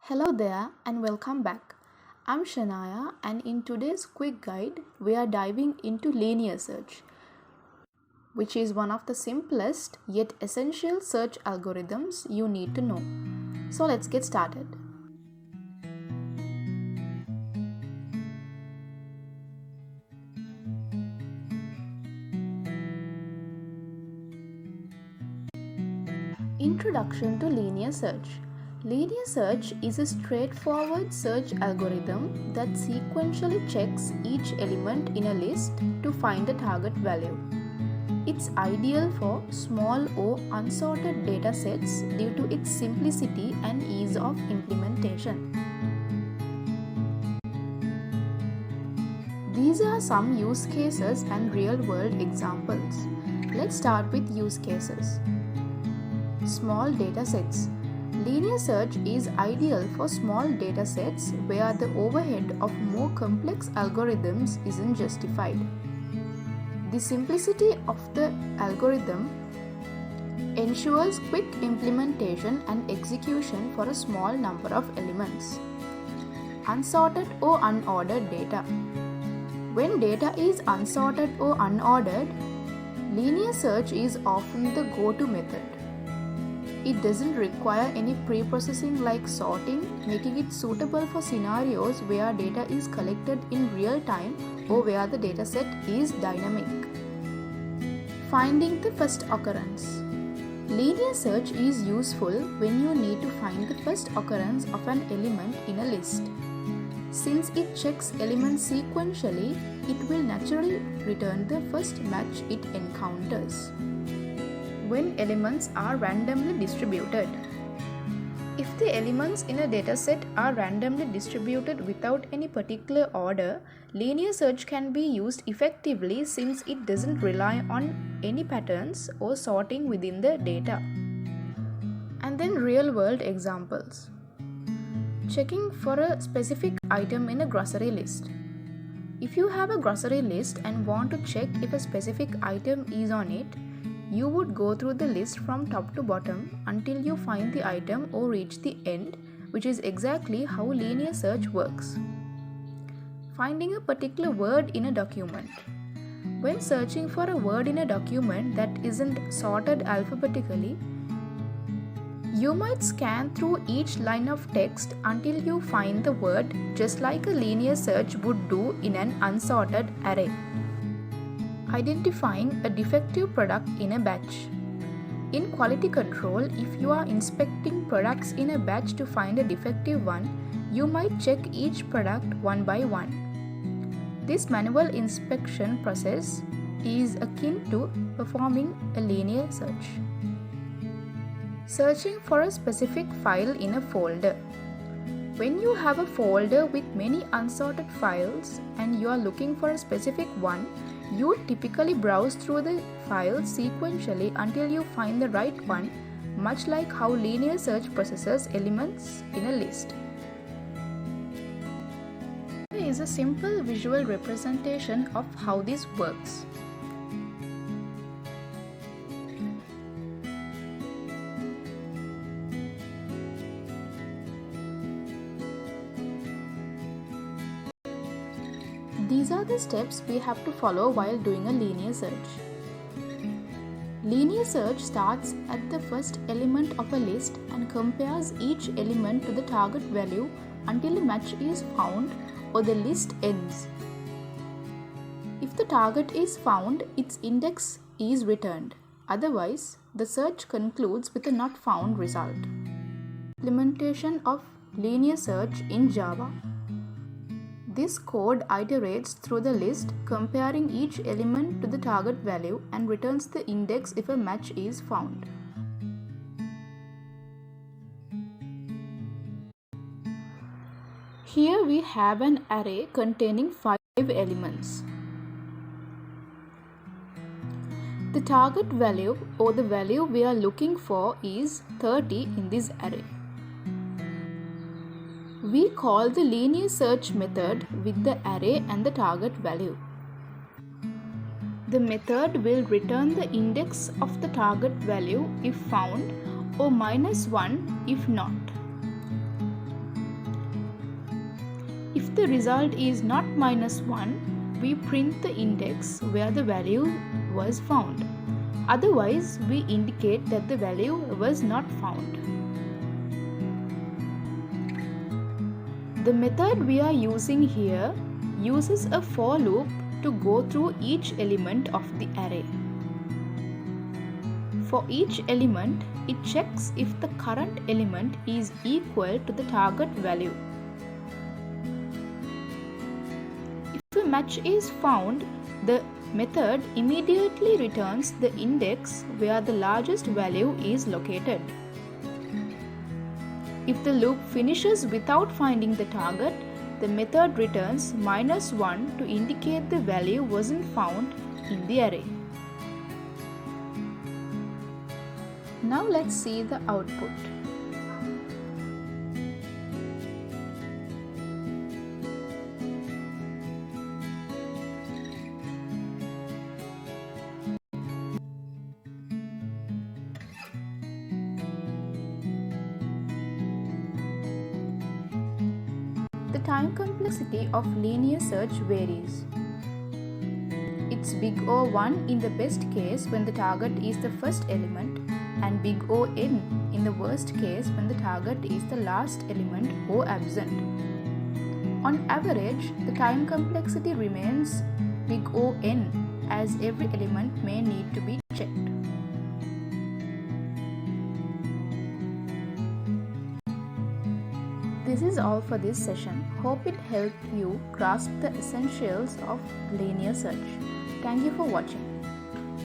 Hello there and welcome back. I'm Shania and in today's quick guide we are diving into linear search, which is one of the simplest yet essential search algorithms you need to know. So let's get started. Introduction to linear search. Linear search is a straightforward search algorithm that sequentially checks each element in a list to find a target value. It's ideal for small or unsorted data sets due to its simplicity and ease of implementation. These are some use cases and real-world examples. Let's start with use cases. Small data sets. Linear search is ideal for small data sets where the overhead of more complex algorithms isn't justified. The simplicity of the algorithm ensures quick implementation and execution for a small number of elements. Unsorted or unordered data. When data is unsorted or unordered, linear search is often the go-to method. It doesn't require any pre-processing like sorting, making it suitable for scenarios where data is collected in real time or where the dataset is dynamic. Finding the first occurrence. Linear search is useful when you need to find the first occurrence of an element in a list. Since it checks elements sequentially, it will naturally return the first match it encounters. When elements are randomly distributed. If the elements in a dataset are randomly distributed without any particular order, linear search can be used effectively since it doesn't rely on any patterns or sorting within the data. And then real-world examples. Checking for a specific item in a grocery list. If you have a grocery list and want to check if a specific item is on it, you would go through the list from top to bottom until you find the item or reach the end, which is exactly how linear search works. Finding a particular word in a document. When searching for a word in a document that isn't sorted alphabetically, you might scan through each line of text until you find the word, just like a linear search would do in an unsorted array. Identifying a defective product in a batch. In quality control, if you are inspecting products in a batch to find a defective one, you might check each product one by one. This manual inspection process is akin to performing a linear search. Searching for a specific file in a folder. When you have a folder with many unsorted files and you are looking for a specific one, you typically browse through the files sequentially until you find the right one, much like how linear search processes elements in a list. Here is a simple visual representation of how this works. These are the steps we have to follow while doing a linear search. Linear search starts at the first element of a list and compares each element to the target value until a match is found or the list ends. If the target is found, its index is returned. Otherwise, the search concludes with a not found result. Implementation of linear search in Java. This code iterates through the list, comparing each element to the target value and returns the index if a match is found. Here we have an array containing 5 elements. The target value or the value we are looking for is 30 in this array. We call the linear search method with the array and the target value. The method will return the index of the target value if found or -1 if not. the result is not -1, we print the index where the value was found. Otherwise, we indicate that the value was not found. The method we are using here uses a for loop to go through each element of the array. For each element, it checks if the current element is equal to the target value. If a match is found, the method immediately returns the index where the largest value is located. If the loop finishes without finding the target, the method returns -1 to indicate the value wasn't found in the array. Now let's see the output. The time complexity of linear search varies. It's big O1 in the best case when the target is the first element, and big On in the worst case when the target is the last element or absent. On average, the time complexity remains big On as every element may need to be checked. This is all for this session. Hope it helped you grasp the essentials of linear search. Thank you for watching.